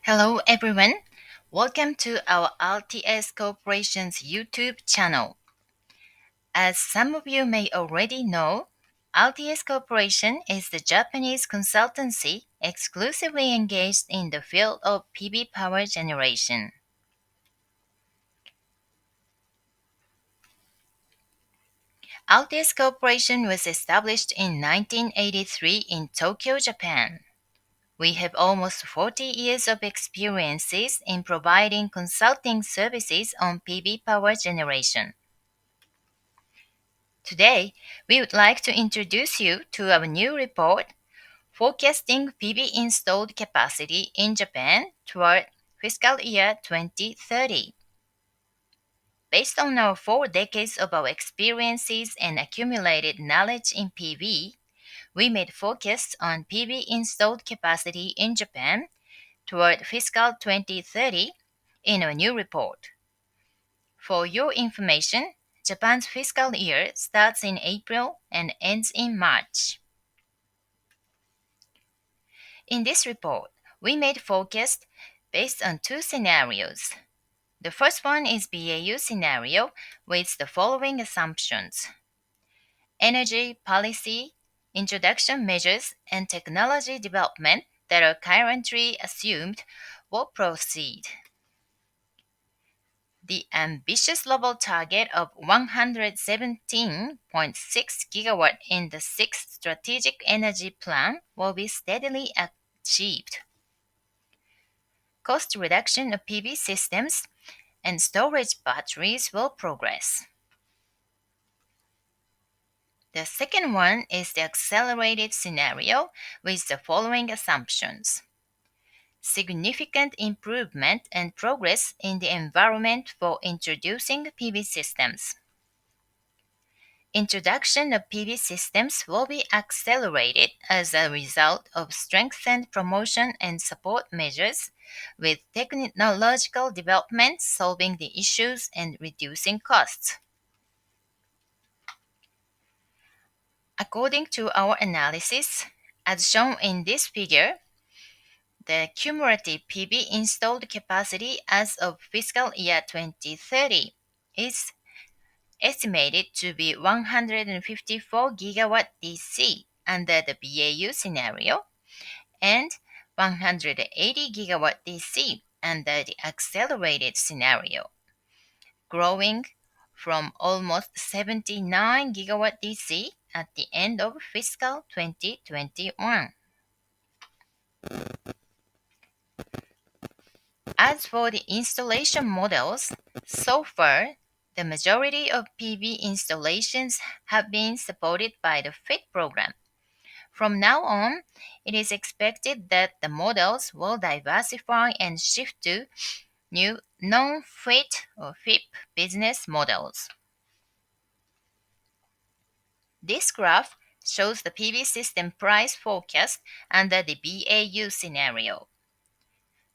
Hello everyone. Welcome to our RTS Corporation's YouTube channel. As some of you may already know, RTS Corporation is the Japanese consultancy exclusively engaged in the field of PV power generation. RTS Corporation was established in 1983 in Tokyo, Japan. We have almost 40 years of experiences in providing consulting services on PV power generation. Today, we would like to introduce you to our new report, Forecasting PV Installed Capacity in Japan toward Fiscal Year 2030. Based on our 4 decades of our experiences and accumulated knowledge in PV, we made forecasts on PV installed capacity in Japan toward fiscal 2030 in our new report. For your information, Japan's fiscal year starts in April and ends in March. In this report, we made forecasts based on two scenarios. The first one is BAU scenario with the following assumptions. Energy policy, introduction measures, and technology development that are currently assumed will proceed. The ambitious global target of 117.6 gigawatt in the 6th Strategic Energy Plan will be steadily achieved. Cost reduction of PV systems and storage batteries will progress. The second one is the accelerated scenario with the following assumptions. Significant improvement and progress in the environment for introducing PV systems. Introduction of PV systems will be accelerated as a result of strengthened promotion and support measures, with technological development solving the issues and reducing costs. According to our analysis, as shown in this figure, the cumulative PV installed capacity as of fiscal year 2030 is estimated to be 154 gigawatt DC under the BAU scenario and 180 gigawatt DC under the accelerated scenario, growing from almost 79 gigawatt DC at the end of fiscal 2021. As for the installation models, so far, the majority of PV installations have been supported by the FIT program. From now on, it is expected that the models will diversify and shift to new non-FIT or FIP business models. This graph shows the PV system price forecast under the BAU scenario.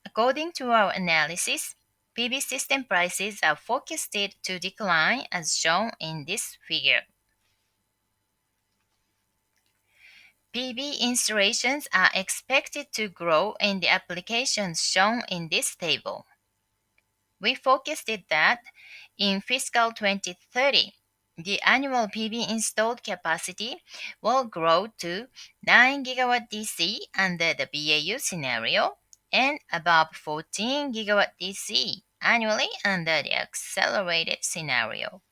According to our analysis, PV system prices are forecasted to decline as shown in this figure. PV installations are expected to grow in the applications shown in this table. We forecasted that in fiscal 2030, the annual PV installed capacity will grow to 9 gigawatt DC under the BAU scenario and above 14 gigawatt DC annually under the accelerated scenario.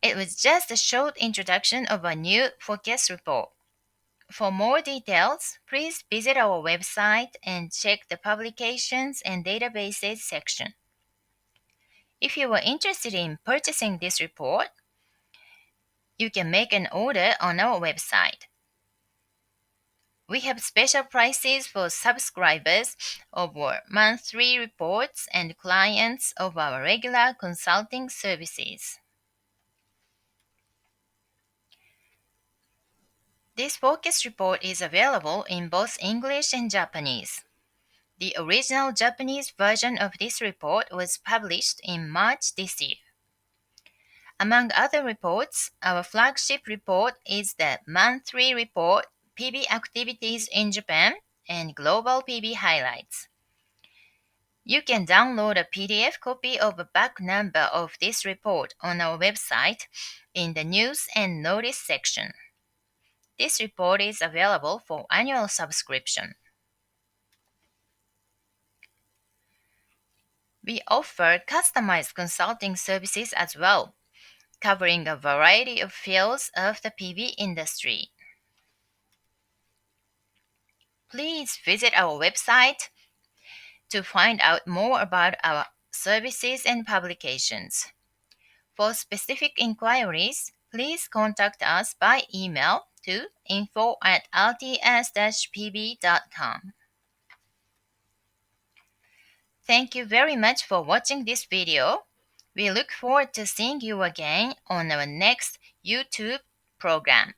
It was just a short introduction of a new forecast report. For more details, please visit our website and check the Publications and Databases section. If you are interested in purchasing this report, you can make an order on our website. We have special prices for subscribers of our monthly reports and clients of our regular consulting services. This focus report is available in both English and Japanese. The original Japanese version of this report was published in March this year. Among other reports, our flagship report is the monthly report PV Activities in Japan and global PV highlights. You can download a PDF copy of a back number of this report on our website in the News and Notice section. This report is available for annual subscription. We offer customized consulting services as well, covering a variety of fields of the PV industry. Please visit our website to find out more about our services and publications. For specific inquiries, please contact us by email to info@rts-pb.com. Thank you very much for watching this video. We look forward to seeing you again on our next YouTube program.